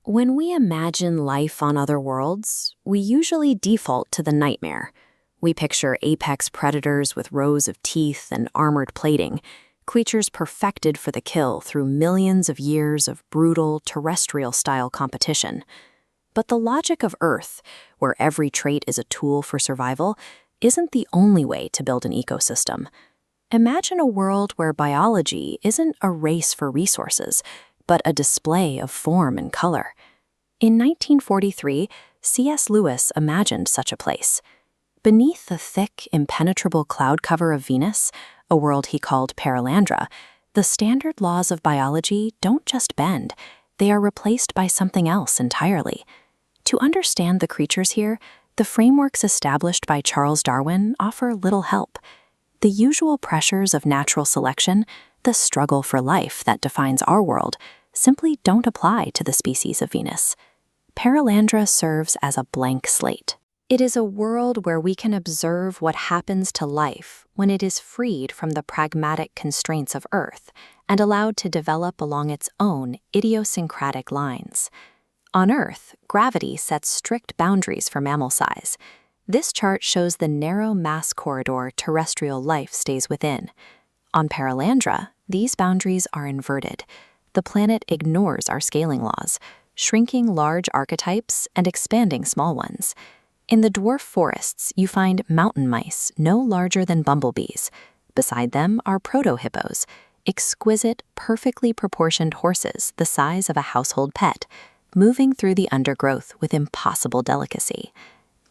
When we imagine life on other worlds, we usually default to the nightmare. We picture apex predators with rows of teeth and armored plating, creatures perfected for the kill through millions of years of brutal, terrestrial-style competition. But the logic of Earth, where every trait is a tool for survival, isn't the only way to build an ecosystem. Imagine a world where biology isn't a race for resources, but a display of form and color. In 1943, C.S. Lewis imagined such a place. Beneath the thick, impenetrable cloud cover of Venus, a world he called Perelandra, the standard laws of biology don't just bend, they are replaced by something else entirely. To understand the creatures here, the frameworks established by Charles Darwin offer little help. The usual pressures of natural selection, the struggle for life that defines our world, simply don't apply to the species of Venus. Perelandra serves as a blank slate. It is a world where we can observe what happens to life when it is freed from the pragmatic constraints of Earth and allowed to develop along its own idiosyncratic lines. On Earth, gravity sets strict boundaries for mammal size. This chart shows the narrow mass corridor terrestrial life stays within. On Perelandra, these boundaries are inverted. The planet ignores our scaling laws, shrinking large archetypes and expanding small ones. In the dwarf forests, you find mountain mice no larger than bumblebees. Beside them are proto-hippos, exquisite, perfectly proportioned horses the size of a household pet, moving through the undergrowth with impossible delicacy.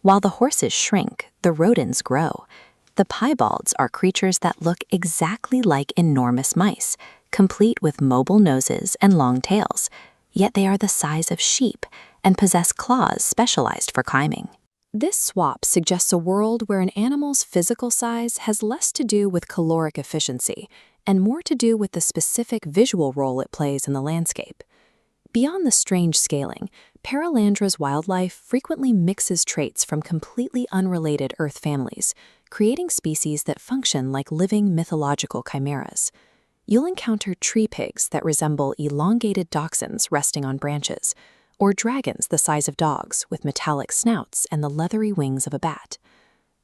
While the horses shrink, the rodents grow. The piebalds are creatures that look exactly like enormous mice, complete with mobile noses and long tails, yet they are the size of sheep and possess claws specialized for climbing. This swap suggests a world where an animal's physical size has less to do with caloric efficiency and more to do with the specific visual role it plays in the landscape. Beyond the strange scaling, Perelandra's wildlife frequently mixes traits from completely unrelated Earth families, creating species that function like living mythological chimeras. You'll encounter tree pigs that resemble elongated dachshunds resting on branches, or dragons the size of dogs with metallic snouts and the leathery wings of a bat.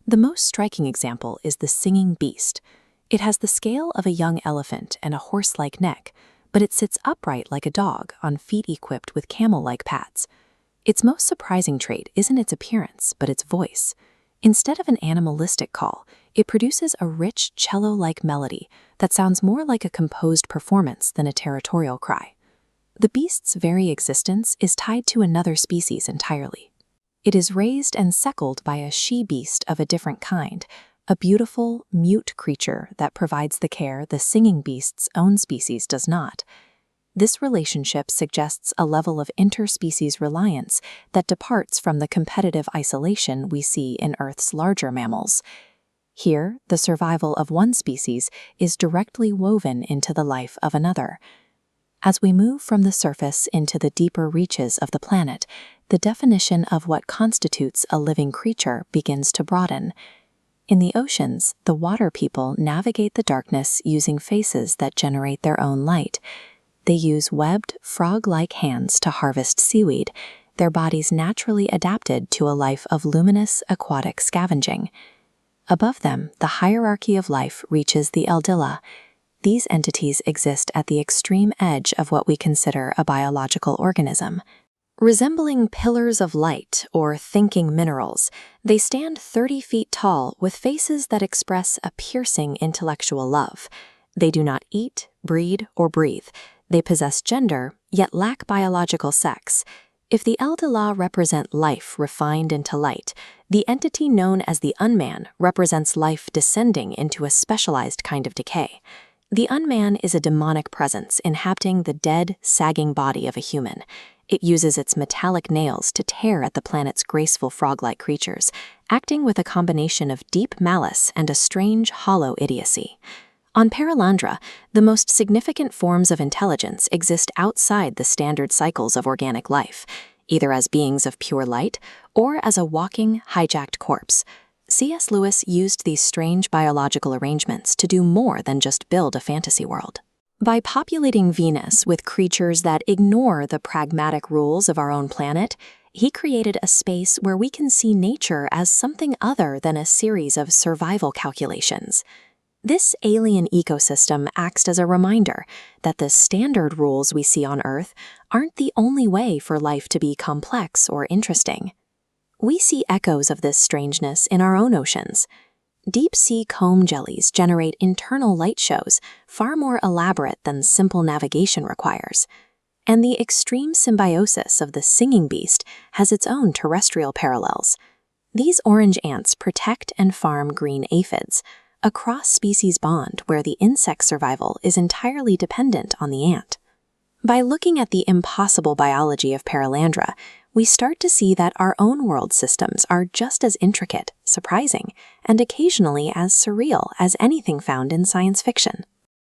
The most striking example is the singing beast. It has the scale of a young elephant and a horse-like neck, but it sits upright like a dog on feet equipped with camel-like pads. Its most surprising trait isn't its appearance, but its voice. Instead of an animalistic call, it produces a rich cello-like melody that sounds more like a composed performance than a territorial cry. The beast's very existence is tied to another species entirely. It is raised and suckled by a she-beast of a different kind, a beautiful, mute creature that provides the care the singing beast's own species does not. This relationship suggests a level of interspecies reliance that departs from the competitive isolation we see in Earth's larger mammals. Here, the survival of one species is directly woven into the life of another. As we move from the surface into the deeper reaches of the planet, the definition of what constitutes a living creature begins to broaden. In the oceans, the water people navigate the darkness using faces that generate their own light. They use webbed, frog-like hands to harvest seaweed, their bodies naturally adapted to a life of luminous aquatic scavenging. Above them, the hierarchy of life reaches the Eldilla. These entities exist at the extreme edge of what we consider a biological organism. Resembling pillars of light or thinking minerals, they stand 30 feet tall with faces that express a piercing intellectual love. They do not eat, breed, or breathe. They possess gender, yet lack biological sex. If the Eldilla represent life refined into light, the entity known as the Unman represents life descending into a specialized kind of decay. The Unman is a demonic presence inhabiting the dead, sagging body of a human. It uses its metallic nails to tear at the planet's graceful frog-like creatures, acting with a combination of deep malice and a strange, hollow idiocy. On Perelandra, the most significant forms of intelligence exist outside the standard cycles of organic life, either as beings of pure light or as a walking, hijacked corpse. C.S. Lewis used these strange biological arrangements to do more than just build a fantasy world. By populating Venus with creatures that ignore the pragmatic rules of our own planet, he created a space where we can see nature as something other than a series of survival calculations. This alien ecosystem acts as a reminder that the standard rules we see on Earth aren't the only way for life to be complex or interesting. We see echoes of this strangeness in our own oceans. Deep-sea comb jellies generate internal light shows far more elaborate than simple navigation requires. And the extreme symbiosis of the singing beast has its own terrestrial parallels. These orange ants protect and farm green aphids, a cross-species bond where the insect survival is entirely dependent on the ant. By looking at the impossible biology of Perelandra, we start to see that our own world systems are just as intricate, surprising, and occasionally as surreal as anything found in science fiction.